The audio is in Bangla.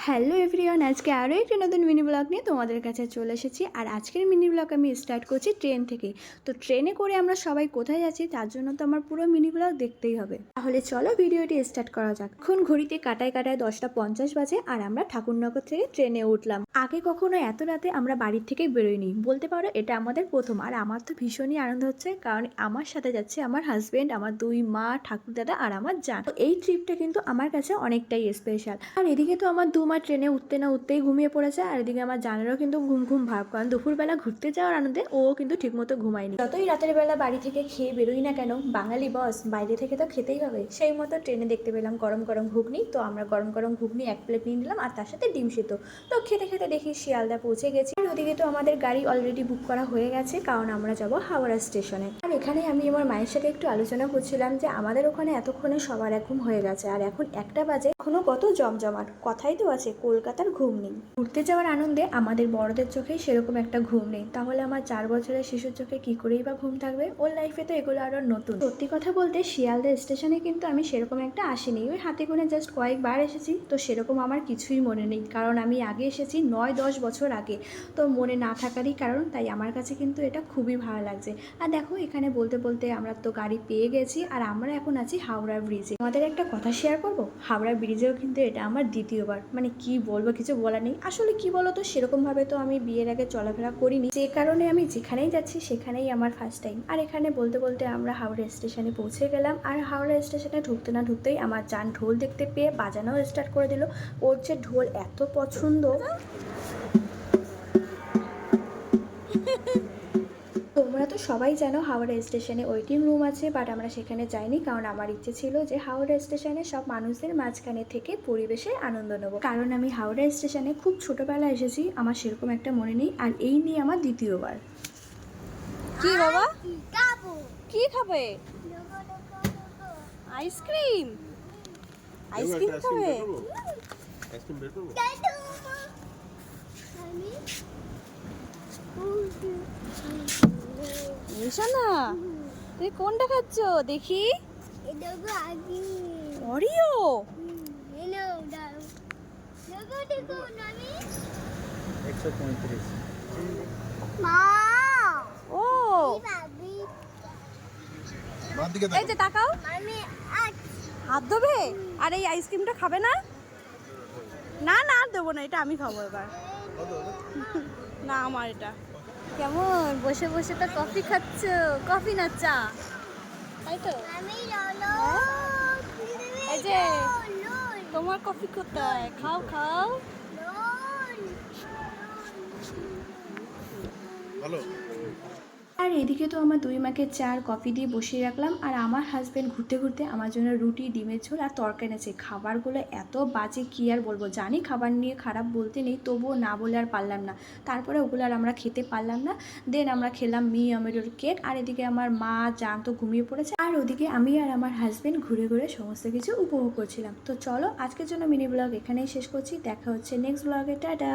হ্যালো এভরিওয়ান, আজকে আরও একটি নতুন মিনি ব্লগ নিয়ে তোমাদের কাছে চলে এসেছি। আর আজকের মিনি ব্লগ আমি স্টার্ট করছি ট্রেন থেকে। তো ট্রেনে করে আমরা সবাই কোথায় যাচ্ছি তার জন্য তো আমার পুরো মিনি ব্লগ দেখতেই হবে। তাহলে চলো ভিডিওটি স্টার্ট করা যাক। এখন ঘড়িতে কাটায় 10:50 বাজে আর আমরা ঠাকুরনগর থেকে ট্রেনে উঠলাম। আগে কখনো এত রাতে আমরা বাড়ির থেকে বেরোইনি, বলতে পারো এটা আমাদের প্রথম। আর আমার তো ভীষণই আনন্দ হচ্ছে, কারণ আমার সাথে যাচ্ছে আমার হাজবেন্ড, আমার দুই মা, ঠাকুরদাদা আর আমার জান। তো এই ট্রিপটা কিন্তু আমার কাছে অনেকটাই স্পেশাল। আর এদিকে তো আমার মা ট্রেনে উঠতে না উঠতেই ঘুমিয়ে পড়েছে, আর এদিকে আমার জানেরও কিন্তু ঘুম ঘুম ভাব, কারণ দুপুরবেলা ঘুরতে যাওয়ার আনন্দে ও কিন্তু ঠিকমতো ঘুমায়নি। যতই রাতের বেলা বাড়ি থেকে খেয়ে বেরোই না কেন, বাঙালি বস, বাইরে থেকে তো খেতেই হবে। সেই মতো ট্রেনে দেখতে পেলাম গরম গরম ঘুগনি, তো আমরা গরম গরম ঘুগনি 1 প্লেট নিয়ে নিলাম, আর তার সাথে ডিম সিদ্ধ। তো খেতে খেতে দেখি শিয়ালদা পৌঁছে গেছি। আর ওদিকে তো আমাদের গাড়ি অলরেডি বুক করা হয়ে গেছে, কারণ আমরা যাব হাওড়া স্টেশনে। আর এখানে আমি আমার মায়ের সাথে একটু আলোচনা করছিলাম যে আমাদের ওখানে এতক্ষণে সবার ঘুম হয়ে গেছে, আর এখন 1টা বাজে, এখনো কত জমজমাট। কথাই তো আছে, কলকাতার ঘুম নেই। ঘুরতে যাওয়ার আনন্দে আমাদের বড়দের চোখে সেরকম একটা ঘুম নেই, তাহলে আমার 4 বছরের শিশুর চোখে কি করেই বা ঘুম থাকবে? ওর লাইফে তো এগুলো আরো নতুন। সত্যি কথা বলতে শিয়ালদা স্টেশনে কিন্তু আমি সেরকম একটা আসিনি, ওই হাতে করে জাস্ট কয়েকবার এসেছি। তো সেরকম আমার কিছুই মনে নেই, কারণ আমি আগে এসেছি 9-10 বছর আগে। তো মনে না থাকারই কারণ, তাই আমার কাছে কিন্তু এটা খুবই ভালো লাগছে। আর দেখো এখানে বলতে বলতে আমরা তো গাড়ি পেয়ে গেছি, আর আমরা এখন আছি হাওড়া ব্রিজে। আমাদের একটা কথা শেয়ার করব, হাওড়া ব্রিজেও কিন্তু এটা আমার দ্বিতীয়বার। মানে কি বলবো, কিছু বলার নেই। আসলে কি বলতো, সেরকমভাবে তো আমি বিয়ের আগে চলাফেরা করিনি, যে কারণে আমি যেখানেই যাচ্ছি সেখানেই আমার ফার্স্ট টাইম। আর এখানে বলতে বলতে আমরা হাওড়া স্টেশনে পৌঁছে গেলাম। আর হাওড়া স্টেশনে ঢুকতে না ঢুকতেই আমার জান ঢোল দেখতে পেয়ে বাজানো স্টার্ট করে দিল। ওর যে ঢোল এত পছন্দ। তোমরা তো সবাই জানো হাওড়া স্টেশনে ওয়েটিং রুম আছে, বাট আমরা সেখানে যাইনি, কারণ আমার ইচ্ছে ছিল যে হাওড়া স্টেশনে সব মানুষদের মাঝখানে থেকে পরিবেশে আনন্দ নেব। কারণ আমি হাওড়া স্টেশনে খুব ছোটবেলা এসেছি, আমার সেরকম একটা মনে নেই। আর এই নিয়ে আমার দ্বিতীয়বার। কি বাবা কি খাবে? আইসক্রিম আইসক্রিম খাবে? আইসক্রিম বের করব? এসো না, তুই কোনটা খাচ্ছ দেখি? অরিও? ও এই যে তাকাও, হাত ধোবে। আর এই আইসক্রিমটা খাবে না? না না আর দেবো না, এটা আমি খাবো এবার। না আমার এটা কেমন, বসে বসে তো কফি খাচ্ছ, কফি না চা, তাই তো? এই যে তোমার কফি কোথায়? খাও খাও। ভালো। আর এদিকে তো আমার দুই মাকে চা আর কফি দিয়ে বসিয়ে রাখলাম, আর আমার হাজব্যান্ড ঘুরতে ঘুরতে আমার জন্য রুটি, ডিমের ঝোল আর তরকারি এনেছে। খাবারগুলো এত বাজে কি আর বলবো, জানি খাবার নিয়ে খারাপ বলতে নেই, তবুও না বলে আর পারলাম না। তারপরে ওগুলো আর আমরা খেতে পারলাম না। দেন আমরা খেলাম আমেরির কেক। আর এদিকে আমার মা জান তো ঘুমিয়ে পড়েছে, আর ওদিকে আমি আর আমার হাজব্যান্ড ঘুরে ঘুরে সমস্ত কিছু উপভোগ করছিলাম। তো চলো আজকের জন্য মিনি ব্লগ এখানেই শেষ করছি, দেখা হচ্ছে নেক্সট ব্লগে। টাটা।